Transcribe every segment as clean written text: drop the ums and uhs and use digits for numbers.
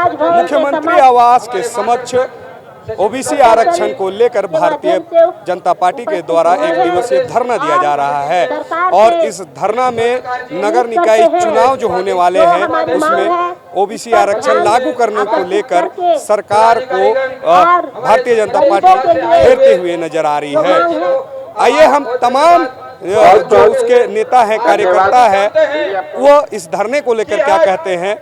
मुख्यमंत्री आवास के समक्ष ओबीसी आरक्षण को लेकर भारतीय जनता पार्टी के द्वारा एक दिवसीय धरना दिया जा रहा है और इस धरना में नगर निकाय चुनाव जो होने वाले हैं उसमें ओबीसी आरक्षण लागू करने को लेकर सरकार को भारतीय जनता पार्टी घेरते हुए नजर आ रही है। आइए हम तमाम जो उसके नेता हैं, कार्यकर्ता है, वो इस धरने को लेकर क्या कहते हैं,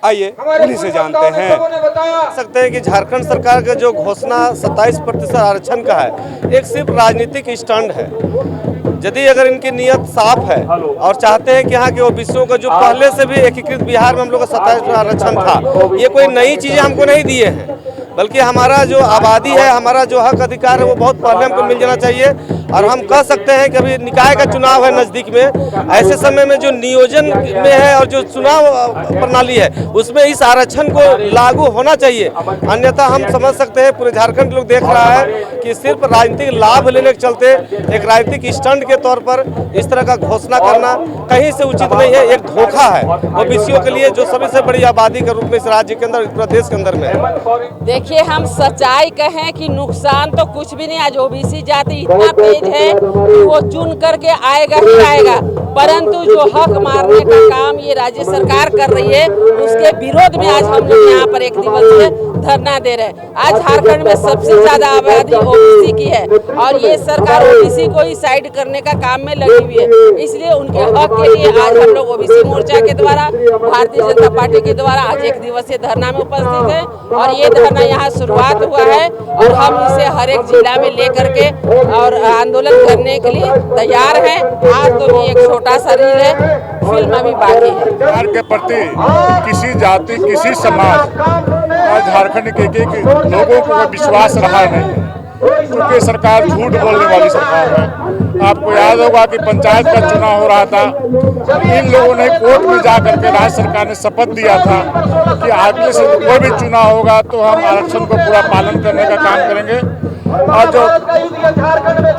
आइए उन्हीं से जानते हैं। सकते हैं कि झारखंड सरकार का जो घोषणा 27% आरक्षण का है, एक सिर्फ राजनीतिक स्टंट है। यदि अगर इनकी नीयत साफ है और चाहते हैं कि यहाँ के ओबीसीओं का जो पहले से भी एकीकृत बिहार में हम लोग का 27% आरक्षण था, ये कोई नई चीजें हमको नहीं दिए हैं, बल्कि हमारा जो आबादी है, हमारा जो हक अधिकार है, वो बहुत पहले हमको मिल जाना चाहिए। और हम कह सकते हैं कि अभी निकाय का चुनाव है नज़दीक में, ऐसे समय में जो नियोजन में है और जो चुनाव प्रणाली है उसमें इस आरक्षण को लागू होना चाहिए। अन्यथा हम समझ सकते हैं पूरे झारखंड लोग देख रहा है कि सिर्फ राजनीतिक लाभ लेने के चलते एक राजनीतिक स्टंट के तौर पर इस तरह का घोषणा करना कहीं से उचित नहीं है, एक धोखा है ओबीसीओं के लिए, जो सभी से बड़ी आबादी के रूप में इस राज्य के अंदर, इस प्रदेश के अंदर में है। देखिए, हम सच्चाई कहें कि नुकसान तो कुछ भी नहीं। आज ओबीसी जाति इतना तेज है कि वो चुन करके आएगा ही आएगा, परंतु जो हक मारने का काम ये राज्य सरकार कर रही है उसके विरोध में आज हम लोग यहाँ पर एक दिवसीय धरना दे रहे हैं। आज झारखंड में सबसे ज्यादा आबादी ओबीसी की है और ये सरकार ओबीसी को ही साइड करने का काम में लगी हुई है। इसलिए उनके हक के लिए आज हम लोग ओबीसी मोर्चा के द्वारा, भारतीय जनता पार्टी के द्वारा आज एक दिवसीय धरना में उपस्थित है और ये धरना यहाँ शुरुआत हुआ है और हम इसे हर एक जिला में लेकर के और आंदोलन करने के लिए तैयार हैं। आज तो भी एक छोटा सा रील है, फिल्म अभी बाकी है। सरकार के प्रति किसी जाति, किसी समाज और झारखंड के लोगों को विश्वास रहा नहीं, क्योंकि सरकार झूठ बोलने वाली सरकार है। आपको याद होगा कि पंचायत का चुनाव हो रहा था, इन लोगों ने कोर्ट में जाकर के राज्य सरकार ने शपथ दिया था कि आगे से कोई भी चुनाव होगा तो हम आरक्षण को पूरा पालन करने का काम करेंगे और जो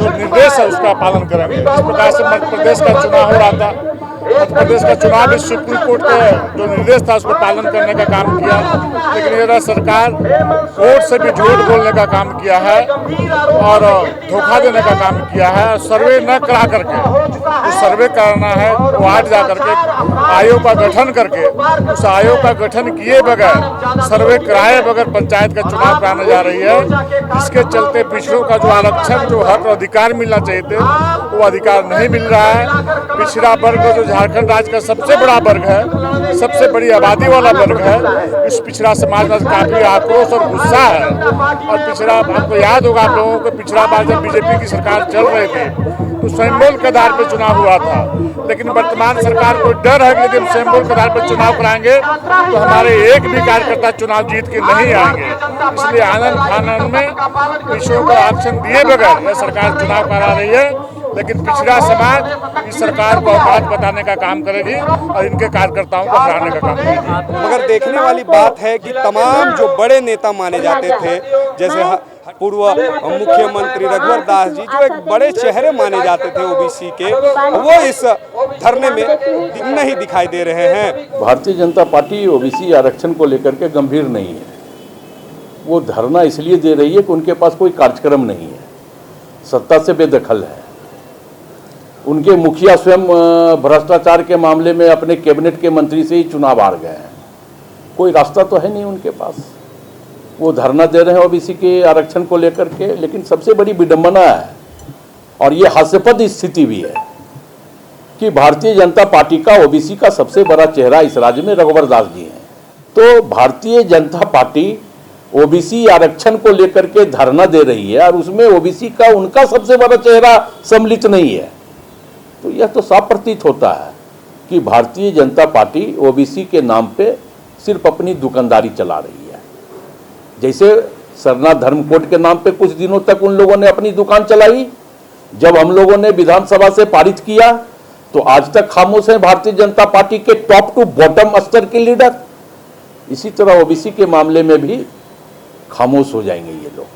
निर्देश है उसका पालन करेंगे। इस प्रकार से मध्य प्रदेश का चुनाव हो रहा था, मध्य प्रदेश का चुनाव भी सुप्रीम कोर्ट के जो निर्देश था उसको पालन करने का काम किया, लेकिन ये सरकार कोर्ट से भी झूठ बोलने का काम किया है और धोखा देने का काम किया है। सर्वे न करा करके, जो सर्वे कराना है वो आज जा करके आयोग का गठन करके, उस आयोग का गठन किए बगैर, सर्वे कराए बगैर पंचायत का चुनाव कराने जा रही है। इसके चलते पिछड़ों का जो आरक्षण, जो हक अधिकार मिलना चाहिए थे, वो अधिकार नहीं मिल रहा है। पिछड़ा वर्ग जो झारखंड राज्य का सबसे बड़ा वर्ग है, सबसे बड़ी आबादी वाला वर्ग है, इस पिछड़ा समाज में काफी आक्रोश और गुस्सा है। और पिछड़ा, आपको याद होगा आप लोगों को, पिछड़ा बार जब बीजेपी की सरकार चल रही थी तो स्वयंबोल के आधार पर चुनाव हुआ था, लेकिन वर्तमान सरकार को डर है कि यदि हम स्वयंबोल के आधार पर चुनाव कराएंगे तो हमारे एक भी कार्यकर्ता चुनाव जीत के नहीं आएंगे। इसलिए आनंद फानंद में पिछड़ों को आरक्षण दिए बगैर यह सरकार चुनाव करा रही है, लेकिन पिछड़ा समाज इस सरकार को औकात बताने का काम करेगी और इनके कार्यकर्ताओं को हराने का काम करेगी। मगर देखने वाली बात है कि तमाम जो बड़े नेता माने जाते थे, जैसे पूर्व मुख्यमंत्री रघुवर दास जी, जो एक बड़े चेहरे माने जाते थे ओबीसी के, वो इस धरने में नहीं दिखाई दे रहे हैं। भारतीय जनता पार्टी ओबीसी आरक्षण को लेकर के गंभीर नहीं है। वो धरना इसलिए दे रही है कि उनके पास कोई कार्यक्रम नहीं है, सत्ता से बेदखल है। उनके मुखिया स्वयं भ्रष्टाचार के मामले में अपने कैबिनेट के मंत्री से ही चुनाव हार गए हैं, कोई रास्ता तो है नहीं उनके पास। वो धरना दे रहे हैं ओबीसी के आरक्षण को लेकर के, लेकिन सबसे बड़ी विडंबना है और ये हास्यास्पद स्थिति भी है कि भारतीय जनता पार्टी का ओबीसी का सबसे बड़ा चेहरा इस राज्य में रघुवर दास जी हैं। तो भारतीय जनता पार्टी ओबीसी आरक्षण को लेकर के धरना दे रही है और उसमें ओबीसी का उनका सबसे बड़ा चेहरा सम्मिलित नहीं है, तो यह तो साफ प्रतीत होता है कि भारतीय जनता पार्टी ओबीसी के नाम पे सिर्फ अपनी दुकानदारी चला रही है। जैसे सरना धर्म कोड के नाम पे कुछ दिनों तक उन लोगों ने अपनी दुकान चलाई, जब हम लोगों ने विधानसभा से पारित किया तो आज तक खामोश है भारतीय जनता पार्टी के टॉप टू बॉटम स्तर के लीडर। इसी तरह ओबीसी के मामले में भी खामोश हो जाएंगे ये लोग।